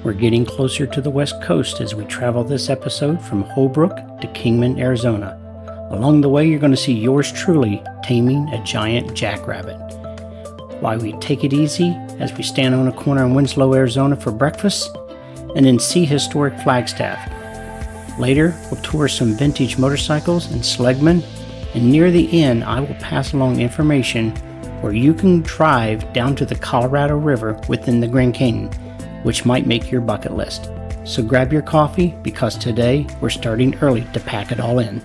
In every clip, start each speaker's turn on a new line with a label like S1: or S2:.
S1: We're getting closer to the West Coast as we travel this episode from Holbrook to Kingman, Arizona. Along the way, you're going to see yours truly taming a giant jackrabbit. While we take it easy as we stand on a corner in Winslow, Arizona for breakfast, and then see historic Flagstaff. Later, we'll tour some vintage motorcycles in Seligman, and near the end, I will pass along information where you can drive down to the Colorado River within the Grand Canyon, which might make your bucket list. So grab your coffee because today we're starting early to pack it all in.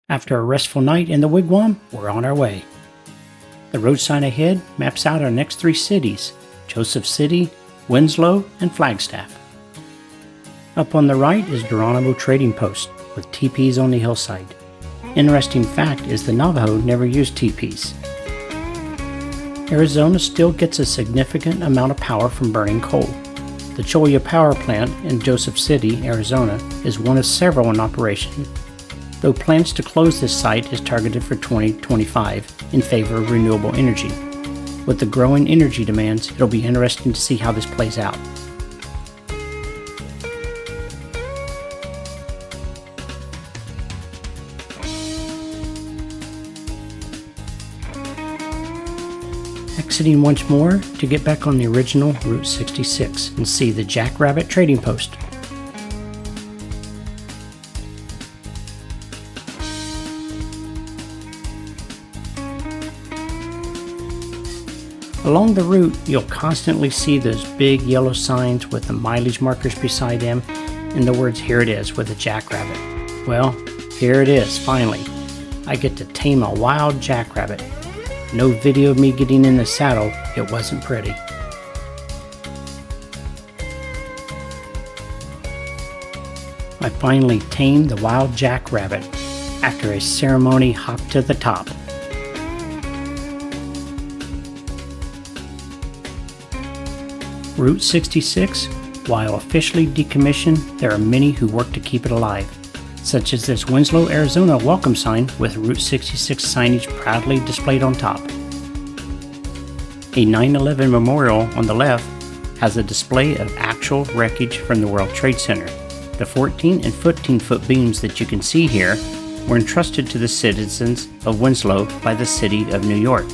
S1: After a restful night in the Wigwam, we're on our way. The road sign ahead maps out our next 3 cities, Joseph City, Winslow, and Flagstaff. Up on the right is Geronimo Trading Post with teepees on the hillside. Interesting fact is the Navajo never used teepees. Arizona still gets a significant amount of power from burning coal. The Cholla Power Plant in Joseph City, Arizona is one of several in operation, though plans to close this site is targeted for 2025 in favor of renewable energy. With the growing energy demands, it'll be interesting to see how this plays out. Exiting once more to get back on the original Route 66 and see the Jackrabbit Trading Post. Along the route, you'll constantly see those big yellow signs with the mileage markers beside them and the words "Here it is" with a jackrabbit. Well, here it is, finally. I get to tame a wild jackrabbit. No video of me getting in the saddle, it wasn't pretty. I finally tamed the wild jackrabbit after a ceremony hop to the top. Route 66, while officially decommissioned, there are many who work to keep it alive, such as this Winslow, Arizona welcome sign with Route 66 signage proudly displayed on top. A 9/11 memorial on the left has a display of actual wreckage from the World Trade Center. The 14 and 15-foot beams that you can see here were entrusted to the citizens of Winslow by the city of New York.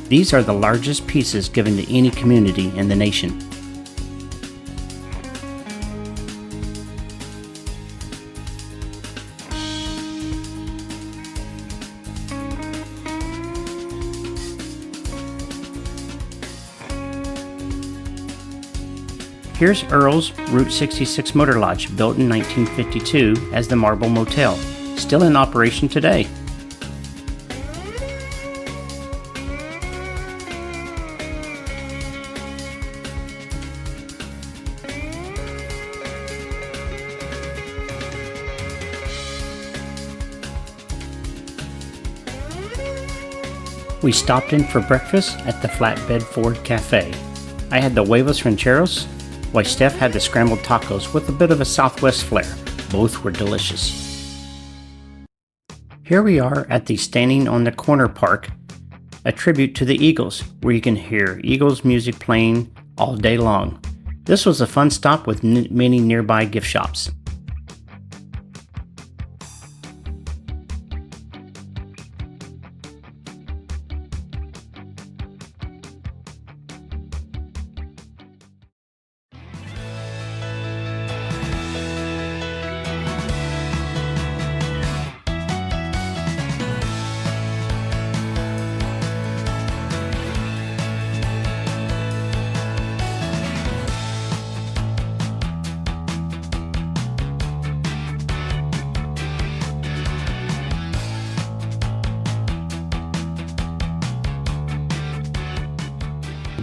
S1: These are the largest pieces given to any community in the nation. Here's Earl's Route 66 Motor Lodge, built in 1952 as the Marble Motel, still in operation today. We stopped in for breakfast at the Flatbed Ford Cafe. I had the huevos rancheros, while Steph had the scrambled tacos with a bit of a Southwest flair. Both were delicious. Here we are at the Standing on the Corner Park, a tribute to the Eagles, where you can hear Eagles music playing all day long. This was a fun stop with many nearby gift shops.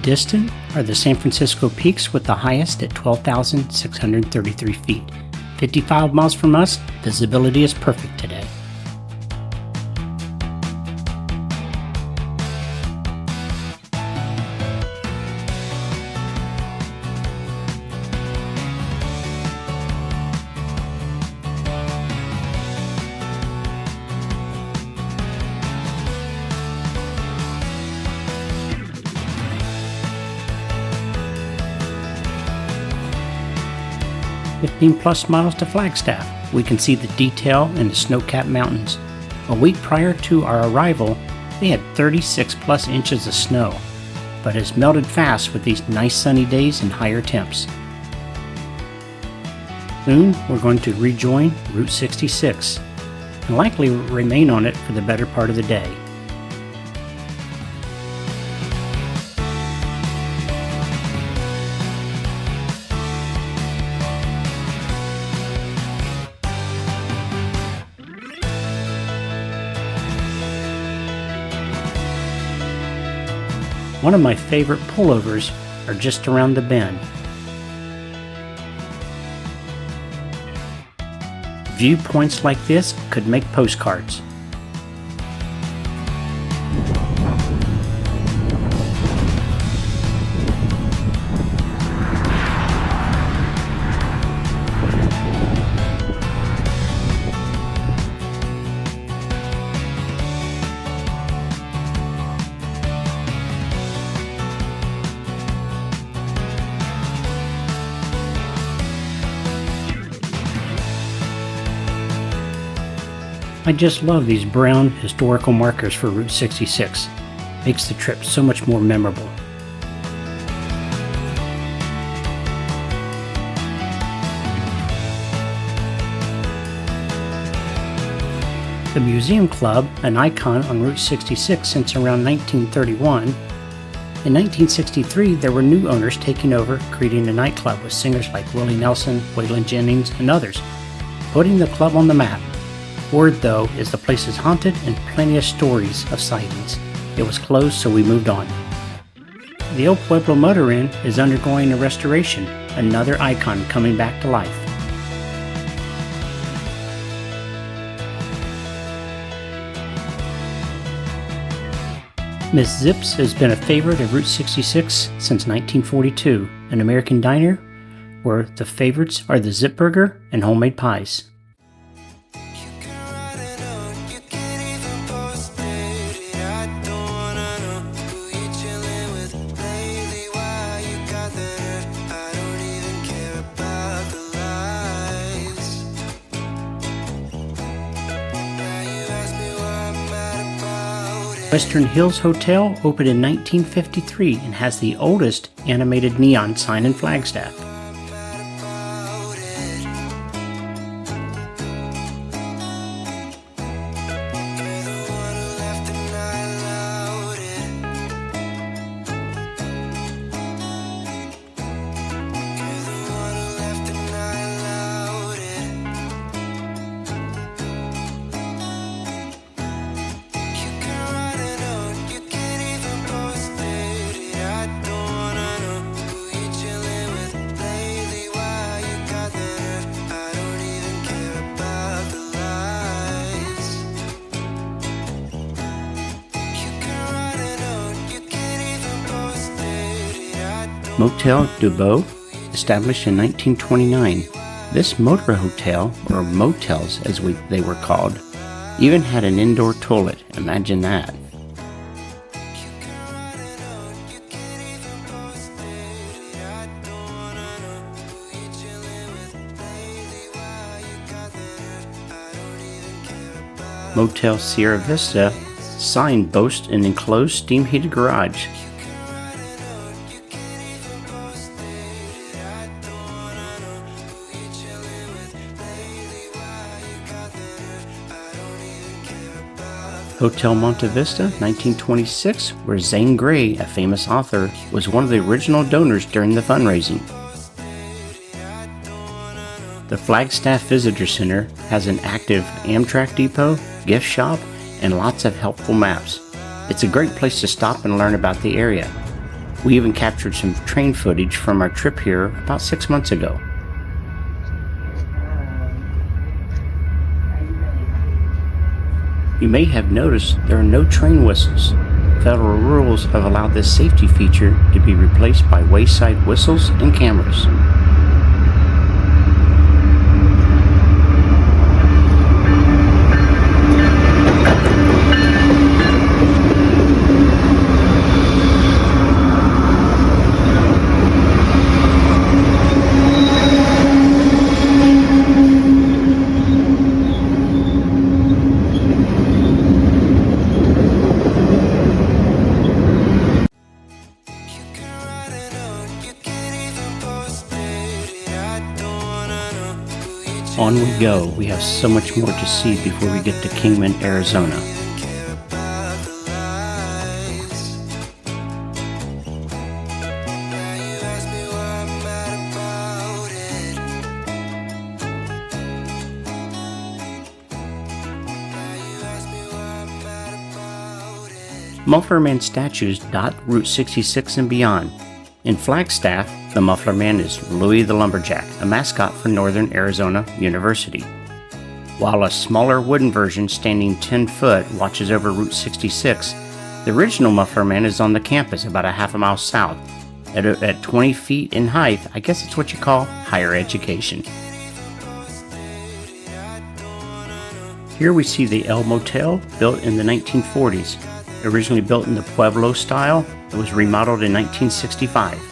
S1: Distant are the San Francisco peaks with the highest at 12,633 feet. 55 miles from us, visibility is perfect today. 15 plus miles to Flagstaff, we can see the detail in the snow-capped mountains. A week prior to our arrival, they had 36 plus inches of snow, but it's melted fast with these nice sunny days and higher temps. Soon, we're going to rejoin Route 66 and likely remain on it for the better part of the day. One of my favorite pullovers are just around the bend. Viewpoints like this could make postcards. I just love these brown historical markers for Route 66. Makes the trip so much more memorable. The Museum Club, an icon on Route 66 since around 1931. In 1963, there were new owners taking over, creating a nightclub with singers like Willie Nelson, Waylon Jennings, and others, putting the club on the map. Word, though, is the place is haunted and plenty of stories of sightings. It was closed, so we moved on. The El Pueblo Motor Inn is undergoing a restoration, another icon coming back to life. Miss Zips has been a favorite of Route 66 since 1942, an American diner where the favorites are the Zip Burger and homemade pies. Western Hills Hotel opened in 1953 and has the oldest animated neon sign in Flagstaff. Motel du Beau, established in 1929. This motor hotel, or motels as they were called, even had an indoor toilet. Imagine that. Motel Sierra Vista sign boasts an enclosed steam-heated garage. Hotel Monte Vista, 1926, where Zane Grey, a famous author, was one of the original donors during the fundraising. The Flagstaff Visitor Center has an active Amtrak depot, gift shop, and lots of helpful maps. It's a great place to stop and learn about the area. We even captured some train footage from our trip here about 6 months ago. You may have noticed there are no train whistles. Federal rules have allowed this safety feature to be replaced by wayside whistles and cameras. On we go. We have so much more to see before we get to Kingman, Arizona. Muffler Man statues dot Route 66 and beyond. In Flagstaff, the Muffler Man is Louis the Lumberjack, a mascot for Northern Arizona University. While a smaller wooden version standing 10 foot watches over Route 66, the original Muffler Man is on the campus about a half a mile south. At 20 feet in height, I guess it's what you call higher education. Here we see the El Motel, built in the 1940s. Originally built in the Pueblo style, it was remodeled in 1965.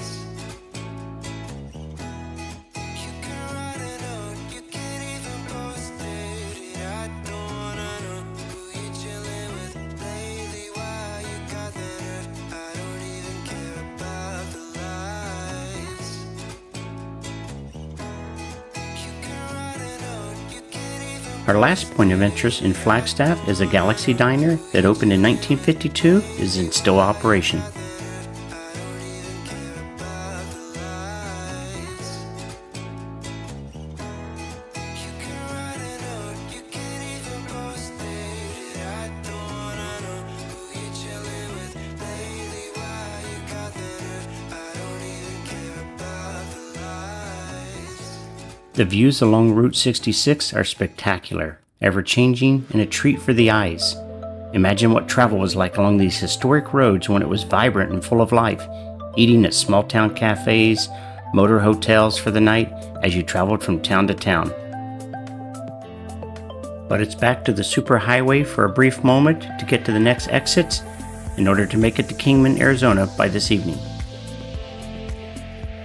S1: Our last point of interest in Flagstaff is a Galaxy Diner that opened in 1952 is in still operation. The views along Route 66 are spectacular, ever-changing, and a treat for the eyes. Imagine what travel was like along these historic roads when it was vibrant and full of life, eating at small-town cafes, motor hotels for the night as you traveled from town to town. But it's back to the superhighway for a brief moment to get to the next exits in order to make it to Kingman, Arizona by this evening.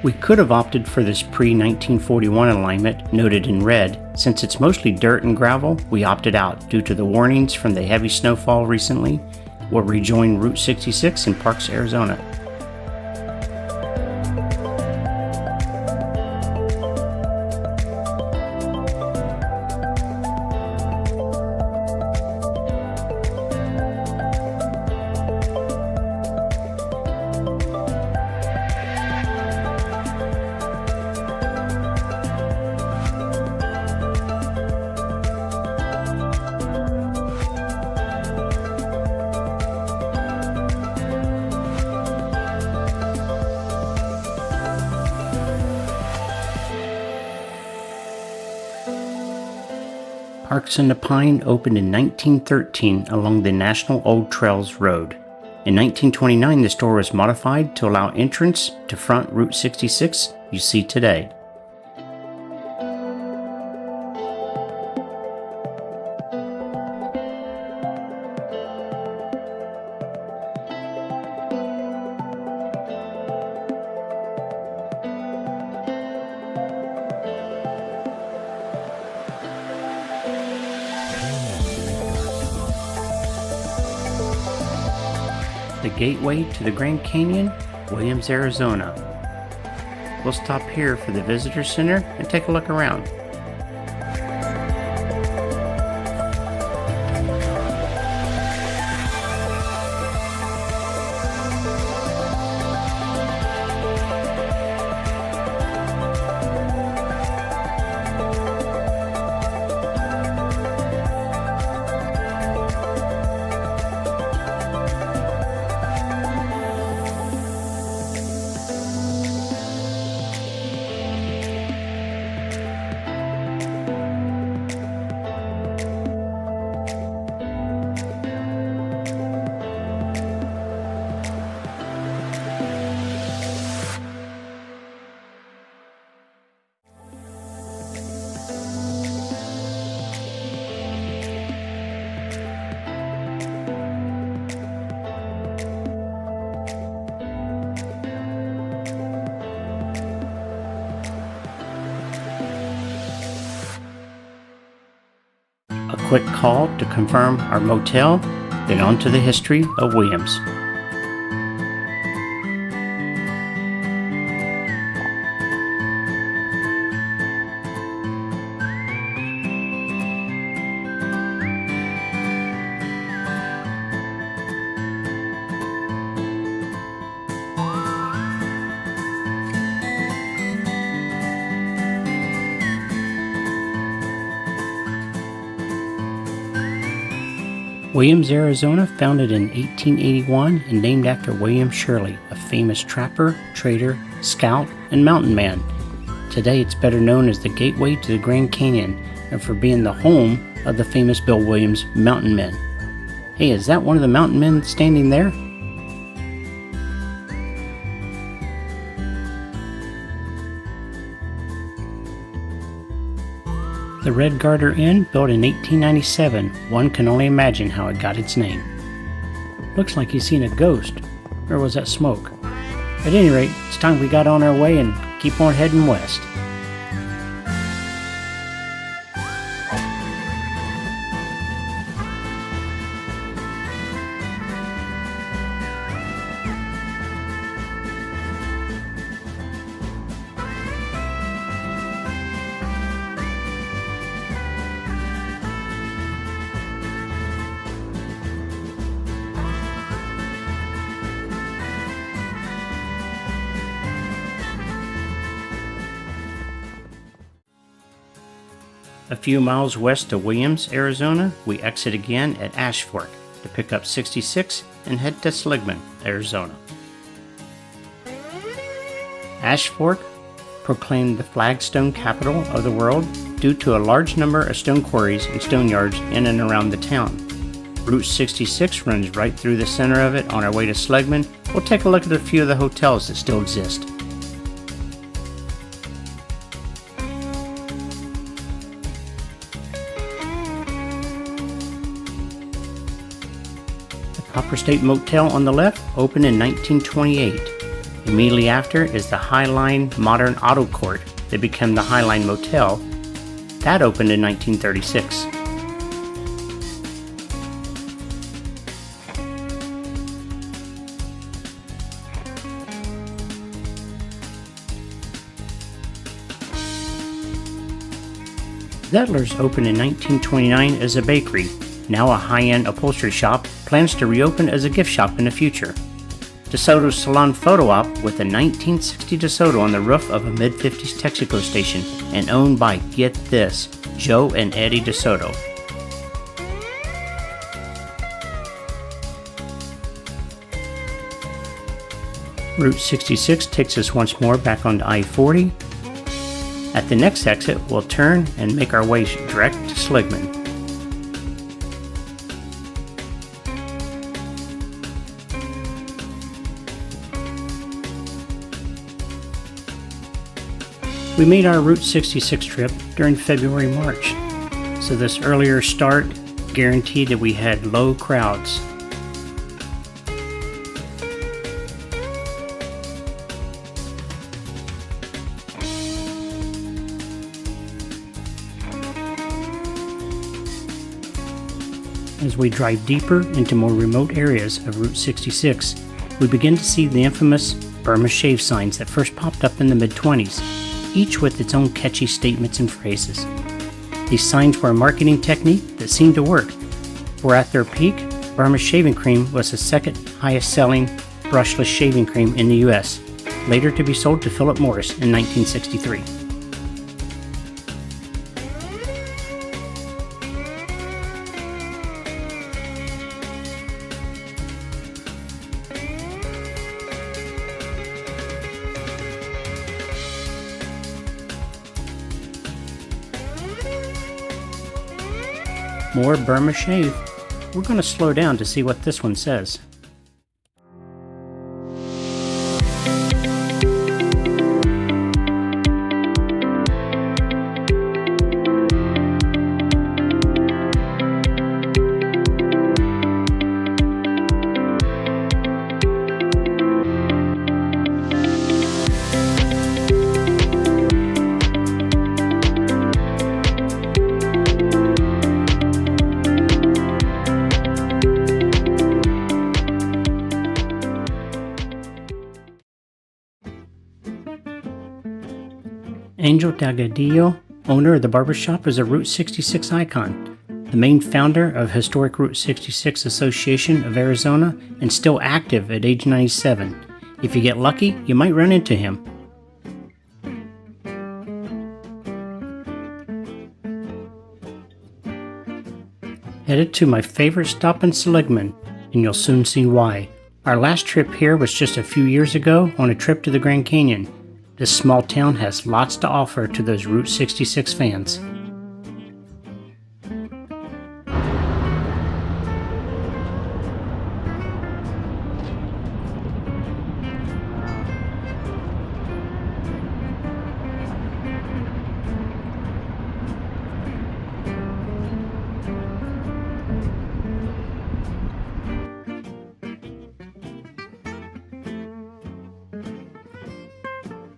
S1: We could have opted for this pre-1941 alignment noted in red. Since it's mostly dirt and gravel, we opted out due to the warnings from the heavy snowfall recently. We'll rejoin Route 66 in Parks, Arizona. Parks in the Pine opened in 1913 along the National Old Trails Road. In 1929, the store was modified to allow entrance to front Route 66 you see today. The gateway to the Grand Canyon, Williams, Arizona. We'll stop here for the visitor center and take a look around. A quick call to confirm our motel, then on to the history of Williams. Williams, Arizona, founded in 1881 and named after William Shirley, a famous trapper, trader, scout, and mountain man. Today it's better known as the gateway to the Grand Canyon and for being the home of the famous Bill Williams mountain men. Hey, is that one of the mountain men standing there? The Red Garter Inn, built in 1897, one can only imagine how it got its name. Looks like he's seen a ghost, or was that smoke? At any rate, it's time we got on our way and keep on heading west. A few miles west of Williams, Arizona, we exit again at Ashfork to pick up 66 and head to Seligman, Arizona. Ashfork, proclaimed the flagstone capital of the world due to a large number of stone quarries and stone yards in and around the town. Route 66 runs right through the center of it. On our way to Seligman, we'll take a look at a few of the hotels that still exist. Copper State Motel on the left opened in 1928. Immediately after is the Highline Modern Auto Court that became the Highline Motel. That opened in 1936. Zettler's opened in 1929 as a bakery. Now a high-end upholstery shop, plans to reopen as a gift shop in the future. DeSoto's Salon Photo Op with a 1960 DeSoto on the roof of a mid-50s Texaco station and owned by, get this, Joe and Eddie DeSoto. Route 66 takes us once more back onto I-40. At the next exit, we'll turn and make our way direct to Seligman. We made our Route 66 trip during February-March, so this earlier start guaranteed that we had low crowds. As we drive deeper into more remote areas of Route 66, we begin to see the infamous Burma Shave signs that first popped up in the mid-20s. Each with its own catchy statements and phrases. These signs were a marketing technique that seemed to work, for at their peak, Burma Shaving Cream was the second highest selling brushless shaving cream in the US, later to be sold to Philip Morris in 1963. More Burma Shave. We're going to slow down to see what this one says. Angel Delgadillo, owner of the barbershop, is a Route 66 icon, the main founder of Historic Route 66 Association of Arizona, and still active at age 97. If you get lucky, you might run into him. Headed to my favorite stop in Seligman, and you'll soon see why. Our last trip here was just a few years ago on a trip to the Grand Canyon. This small town has lots to offer to those Route 66 fans.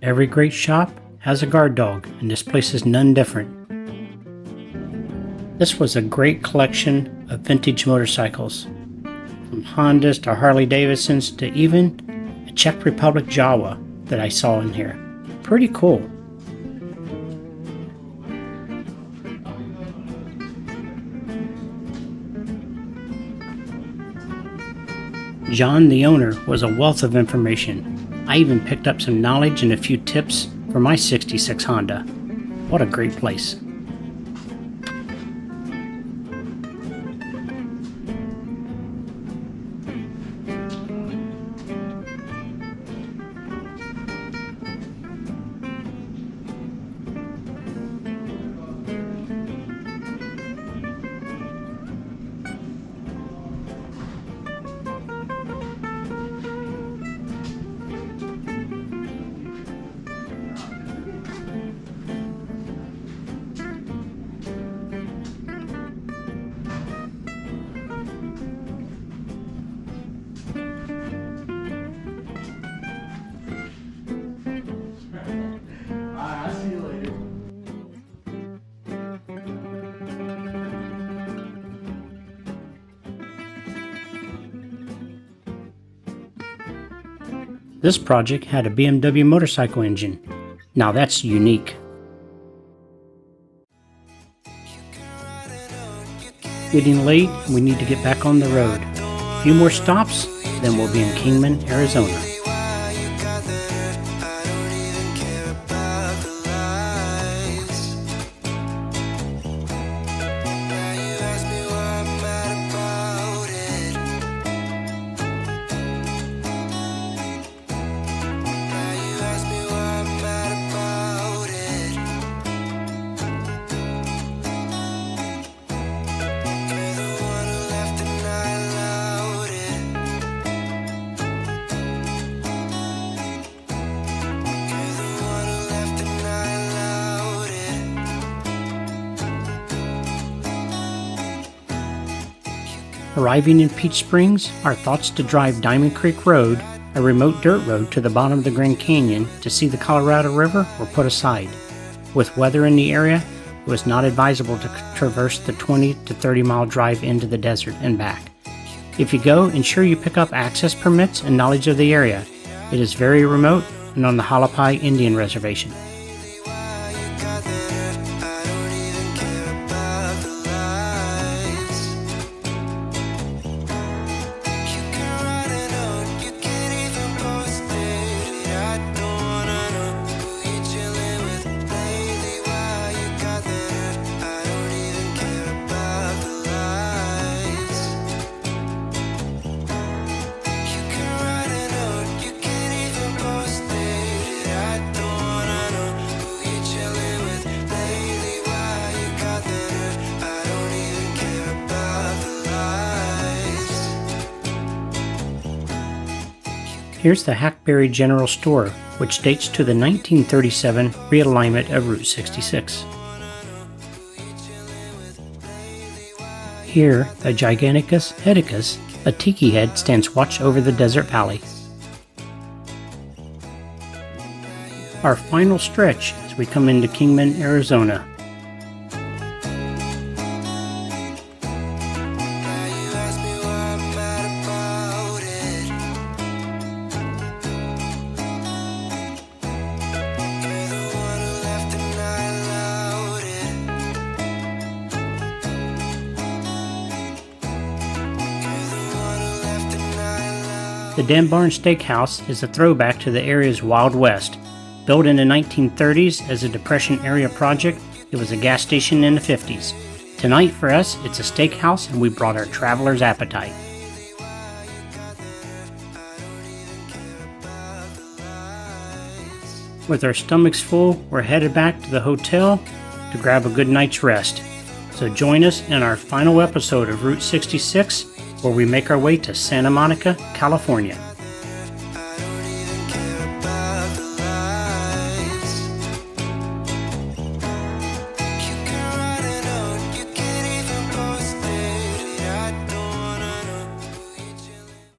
S1: Every great shop has a guard dog, and this place is none different. This was a great collection of vintage motorcycles, from Hondas to Harley Davidsons to even a Czech Republic Jawa that I saw in here. Pretty cool. John, the owner, was a wealth of information. I even picked up some knowledge and a few tips for my '66 Honda. What a great place. This project had a BMW motorcycle engine. Now that's unique. Getting late, we need to get back on the road. A few more stops, then we'll be in Kingman, Arizona. Arriving in Peach Springs, our thoughts to drive Diamond Creek Road, a remote dirt road to the bottom of the Grand Canyon to see the Colorado River, were put aside. With weather in the area, it was not advisable to traverse the 20 to 30 mile drive into the desert and back. If you go, ensure you pick up access permits and knowledge of the area. It is very remote and on the Hualapai Indian Reservation. Here's the Hackberry General Store, which dates to the 1937 realignment of Route 66. Here, the Giganticus hedicus, a tiki head, stands watch over the desert valley. Our final stretch as we come into Kingman, Arizona. The Den Barn Steakhouse is a throwback to the area's Wild West. Built in the 1930s as a Depression-era project, it was a gas station in the 50s. Tonight for us, it's a steakhouse and we brought our traveler's appetite. With our stomachs full, we're headed back to the hotel to grab a good night's rest. So join us in our final episode of Route 66, where we make our way to Santa Monica, California.